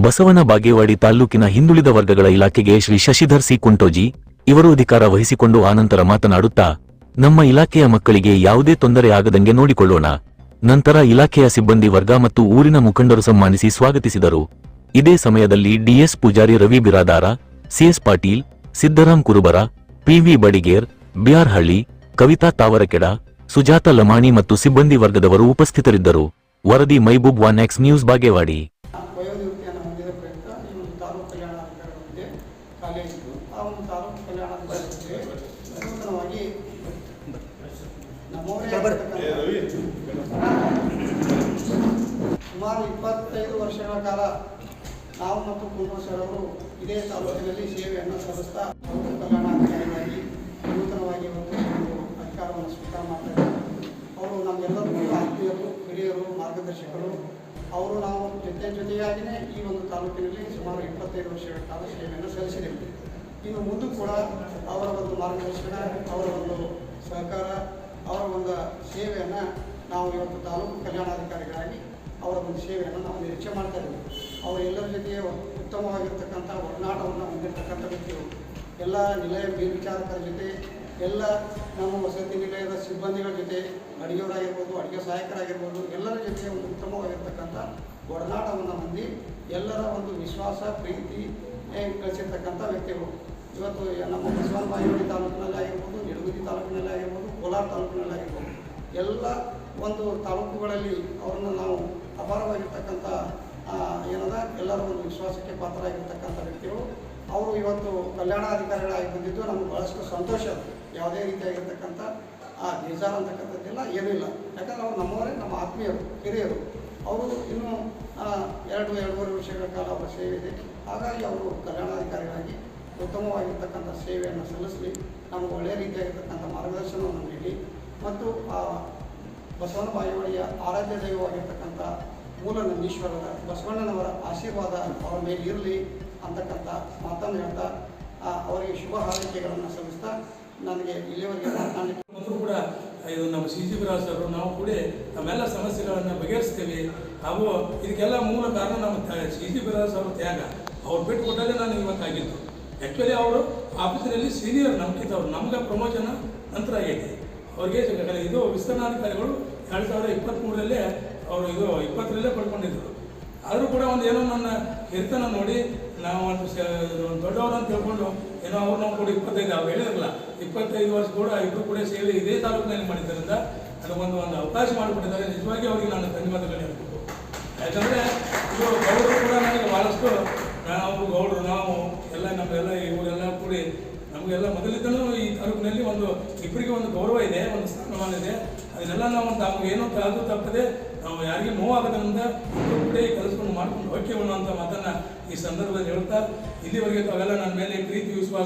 ಬಸವನ ಬಾಗೇವಾಡಿ ತಾಲ್ಲೂಕಿನ ಹಿಂದುಳಿದ ವರ್ಗಗಳ ಇಲಾಖೆಗೆ ಶ್ರೀ ಶಶಿಧರ್ ಸಿ ಕುಂಟೋಜಿ ಇವರು ಅಧಿಕಾರ ವಹಿಸಿಕೊಂಡು ಆನಂತರ ಮಾತನಾಡುತ್ತಾ, ನಮ್ಮ ಇಲಾಖೆಯ ಮಕ್ಕಳಿಗೆ ಯಾವುದೇ ತೊಂದರೆ ಆಗದಂಗೆ ನೋಡಿಕೊಳ್ಳೋಣ. ನಂತರ ಇಲಾಖೆಯ ಸಿಬ್ಬಂದಿ ವರ್ಗ ಮತ್ತು ಊರಿನ ಮುಖಂಡರು ಸನ್ಮಾನಿಸಿ ಸ್ವಾಗತಿಸಿದರು. ಇದೇ ಸಮಯದಲ್ಲಿ ಡಿಎಸ್ ಪೂಜಾರಿ, ರವಿ ಬಿರಾದಾರ, ಸಿಎಸ್ ಪಾಟೀಲ್, ಸಿದ್ದರಾಮ್ ಕುರುಬರ, ಪಿವಿ ಬಡಿಗೇರ್, ಬಿಆರ್ ಹಳ್ಳಿ, ಕವಿತಾ ತಾವರಕೆಡ, ಸುಜಾತ ಲಮಾಣಿ ಮತ್ತು ಸಿಬ್ಬಂದಿ ವರ್ಗದವರು ಉಪಸ್ಥಿತರಿದ್ದರು. ವರದಿ ಮೈಬೂಬ್ 1X ನ್ಯೂಸ್ ಬಾಗೇವಾಡಿ. ವಯೋನಿವೃತ್ತಿಯನ್ನು ಹೊಂದಿದ ಪ್ರಯುಕ್ತ ಈ ಒಂದು ತಾಲೂಕು ಕಲ್ಯಾಣಾಧಿಕಾರಿಗಳಿಗೆ ಕಾಲೇಜಿದ್ದು ಆ ಒಂದು ತಾಲೂಕು ಕಲ್ಯಾಣಾಧಿಕಾರಿಗಳಿಗೆ ನೂತನವಾಗಿ ಸುಮಾರು 25 ವರ್ಷಗಳ ಕಾಲ ನಾವು ಮತ್ತು ಕುಮಾರ್ ಸರ್ ಅವರು ಇದೇ ತಾಲೂಕಿನಲ್ಲಿ ಸೇವೆಯನ್ನು ಸಲ್ಲಿಸ್ತಾ ತಾಲೂಕು ಕಲ್ಯಾಣಾಧಿಕಾರಿಯಾಗಿ ನೂತನವಾಗಿ ಒಂದು ಅಧಿಕಾರವನ್ನು ಸ್ವೀಕಾರ ಮಾಡ್ತಾ ಇದ್ದಾರೆ. ಅವರು ನಮ್ಮೆಲ್ಲರಿಗೂ ಆತ್ಮೀಯರು, ಹಿರಿಯರು, ಮಾರ್ಗದರ್ಶಕರು. ಅವರು ನಾವು ಜೊತೆಯಾಗಿಯೇ ಈ ಒಂದು ತಾಲೂಕಿನಲ್ಲಿ ಸುಮಾರು 25 ವರ್ಷಗಳ ಕಾಲ ಸೇವೆಯನ್ನು ಸಲ್ಲಿಸಿದ್ದೇವೆ. ಇನ್ನು ಮುಂದೆ ಕೂಡ ಅವರ ಒಂದು ಮಾರ್ಗದರ್ಶನ, ಅವರ ಒಂದು ಸಹಕಾರ, ಅವರ ಒಂದು ಸೇವೆಯನ್ನು ನಾವು ಇವತ್ತು ತಾಲೂಕು ಕಲ್ಯಾಣಾಧಿಕಾರಿಗಳಾಗಿ ಅವರ ಒಂದು ಸೇವೆಯನ್ನು ನಾವು ನಿರೀಕ್ಷೆ ಮಾಡ್ತಾ ಇದ್ದೀವಿ. ಅವರೆಲ್ಲರ ಜೊತೆಗೆ ಉತ್ತಮವಾಗಿರ್ತಕ್ಕಂಥ ಒಡನಾಟವನ್ನು ಹೊಂದಿರತಕ್ಕಂಥ ವ್ಯಕ್ತಿಗಳು. ಎಲ್ಲ ನಿಲಯ ಮೇಲ್ವಿಚಾರಕರ ಜೊತೆ, ಎಲ್ಲ ನಮ್ಮ ವಸತಿ ನಿಲಯದ ಸಿಬ್ಬಂದಿಗಳ ಜೊತೆ, ಅಡುಗೆಯವರಾಗಿರ್ಬೋದು, ಅಡುಗೆ ಸಹಾಯಕರಾಗಿರ್ಬೋದು, ಎಲ್ಲರ ಜೊತೆ ಒಂದು ಉತ್ತಮವಾಗಿರ್ತಕ್ಕಂಥ ಒಡನಾಟವನ್ನು ಹೊಂದಿ ಎಲ್ಲರ ಒಂದು ವಿಶ್ವಾಸ, ಪ್ರೀತಿ ಗಳಿಸಿರ್ತಕ್ಕಂಥ ವ್ಯಕ್ತಿಗಳು. ಇವತ್ತು ನಮ್ಮ ಬಸವನ ಬಾಗೇವಾಡಿ ತಾಲೂಕಿನಲ್ಲಿ ಆಗಿರ್ಬೋದು, ನಿಡಗುಂದಿ ತಾಲೂಕಿನಲ್ಲಿ ಆಗಿರ್ಬೋದು, ಕೋಲಾರ ತಾಲೂಕಿನಲ್ಲಿ ಆಗಿರ್ಬೋದು, ಎಲ್ಲ ಒಂದು ತಾಲೂಕುಗಳಲ್ಲಿ ಅವರನ್ನು ನಾವು ಅಪಾರವಾಗಿರ್ತಕ್ಕಂಥ ಎಲ್ಲರ ಒಂದು ವಿಶ್ವಾಸಕ್ಕೆ ಪಾತ್ರರಾಗಿರ್ತಕ್ಕಂಥ ವ್ಯಕ್ತಿಗಳು. ಅವರು ಇವತ್ತು ಕಲ್ಯಾಣಾಧಿಕಾರಿಗಳಾಗಿ ಬಂದಿದ್ದು ನಮಗೆ ಭಾಳಷ್ಟು ಸಂತೋಷ. ಯಾವುದೇ ರೀತಿಯಾಗಿರ್ತಕ್ಕಂಥ ಬೇಜಾರು ಅಂತಕ್ಕಂಥದ್ದಿಲ್ಲ, ಏನೂ ಇಲ್ಲ. ಯಾಕಂದರೆ ಅವರು ನಮ್ಮವರೇ, ನಮ್ಮ ಆತ್ಮೀಯರು, ಹಿರಿಯರು. ಅವರು ಇನ್ನೂ 2-2.5 ವರ್ಷಗಳ ಕಾಲ ಅವರ ಸೇವೆ ಇದೆ. ಹಾಗಾಗಿ ಅವರು ಕಲ್ಯಾಣಾಧಿಕಾರಿಗಳಾಗಿ ಉತ್ತಮವಾಗಿರ್ತಕ್ಕಂಥ ಸೇವೆಯನ್ನು ಸಲ್ಲಿಸಲಿ, ನಮಗೆ ಒಳ್ಳೆಯ ರೀತಿಯಾಗಿರ್ತಕ್ಕಂಥ ಮಾರ್ಗದರ್ಶನವನ್ನು ನೀಡಿ ಮತ್ತು ಬಸವನ ಬಾಗೇವಾಡಿಯ ಆರಾಧ್ಯ ದೈವವಾಗಿರ್ತಕ್ಕಂಥ ಮೂಲ ನಂದೀಶ್ವರದ ಬಸವಣ್ಣನವರ ಆಶೀರ್ವಾದ ಅವರ ಮೇಲೆ ಇರಲಿ ಅಂತಕ್ಕಂಥ ಮಾತನ್ನು ಹೇಳ್ತಾ ಅವರಿಗೆ ಶುಭ ಹಾರೈಕೆಗಳನ್ನು ಸಲ್ಲಿಸ್ತಾ ನನಗೆ ಇಲ್ಲಿವರೆಗೆ ಮಾತನಾಡಲಿಕ್ಕೆ ಮೊದಲು ಕೂಡ ಇದು ನಮ್ಮ CG ಬಿರಾದಾರ ಸರ್, ನಾವು ಕೂಡ ನಮ್ಮೆಲ್ಲ ಸಮಸ್ಯೆಗಳನ್ನು ಬಗೆಹರಿಸ್ತೇವೆ. ಹಾಗೂ ಇದಕ್ಕೆಲ್ಲ ಮೂಲ ಕಾರಣ ನಮ್ಮ CG ಬಿರಾದಾರ ಸರ್ ತ್ಯಾಗ. ಅವ್ರು ಬಿಟ್ಟು ಕೊಟ್ಟಲ್ಲೇ ನಾನು ಇವತ್ತಾಗಿದ್ದು. ಆ್ಯಕ್ಚುಲಿ ಅವರು ಆಫೀಸಿನಲ್ಲಿ ಸೀನಿಯರ್ ನಮ್ಗಿಂತ ಅವರು, ನಮ್ಗೆ ಪ್ರಮೋಷನ್ ನಂತರ ಆಗೈತೆ. ಅವ್ರಿಗೆ ಇದು ವಿಸ್ತರಣಾಧಿಕಾರಿಗಳು 2023 ಅವರು ಇದು 20ರಲ್ಲೇ ಪಡ್ಕೊಂಡಿದ್ದರು. ಆದರೂ ಕೂಡ ಒಂದು ಏನೋ ನನ್ನ ಹಿರಿತನ ನೋಡಿ ನಾವು ಒಂದು ದೊಡ್ಡವರು ಅಂತ ತಿಳ್ಕೊಂಡು ಏನೋ ಅವ್ರು ನಾವು ಕೂಡ 25 ಅವ್ರು ಹೇಳಿದ್ರಲ್ಲ 25 ವರ್ಷ ಕೂಡ ಇಬ್ಬರು ಕೂಡ ಸೇವೆ ಇದೇ ತಾಲೂಕಿನಲ್ಲಿ ಮಾಡಿದ್ದರಿಂದ ಅದಕ್ಕೊಂದು ಅವಕಾಶ ಮಾಡಿಕೊಟ್ಟಿದ್ದಾರೆ. ನಿಜವಾಗಿ ಅವರಿಗೆ ನಾನು ಧನ್ಯವಾದಗಳು ಹೇಳ್ಬೇಕು. ಯಾಕಂದರೆ ಇದು ಗೌಡರು ಕೂಡ ನನಗೆ ಭಾಳಷ್ಟು ನಾವು ಗೌಡರು, ನಾವು ಎಲ್ಲ ನಮಗೆಲ್ಲ ಇವರೆಲ್ಲ ಕೂಡಿ ನಮಗೆಲ್ಲ ಮೊದಲಿದ್ದನೂ ಈ ತಾಲೂಕಿನಲ್ಲಿ ಒಂದು ಇಬ್ಬರಿಗೆ ಒಂದು ಗೌರವ ಇದೆ, ಒಂದು ಸ್ಥಾನಮಾನ ಇದೆ. ಅದನ್ನೆಲ್ಲ ನಾವು ನಮಗೆ ಏನೋ ಅದು ತಪ್ಪದೆ ನಾವು ಯಾರಿಗೂ ನೋವಾಗದ್ರಿಂದ ಇಬ್ಬರು ಕೂಡ ಈ ಕೆಲಸವನ್ನು ಮಾಡ್ಕೊಂಡು ಹೋಗ್ತೀವಣ್ಣ ಅಂತ ಮಾತನ್ನು ಈ ಸಂದರ್ಭದಲ್ಲಿ ಹೇಳ್ತಾ, ಇಲ್ಲಿವರೆಗೆ ತಾವೆಲ್ಲ ನನ್ನ ಮೇಲೆ ಪ್ರೀತಿ ವಿಶ್ವಾಸ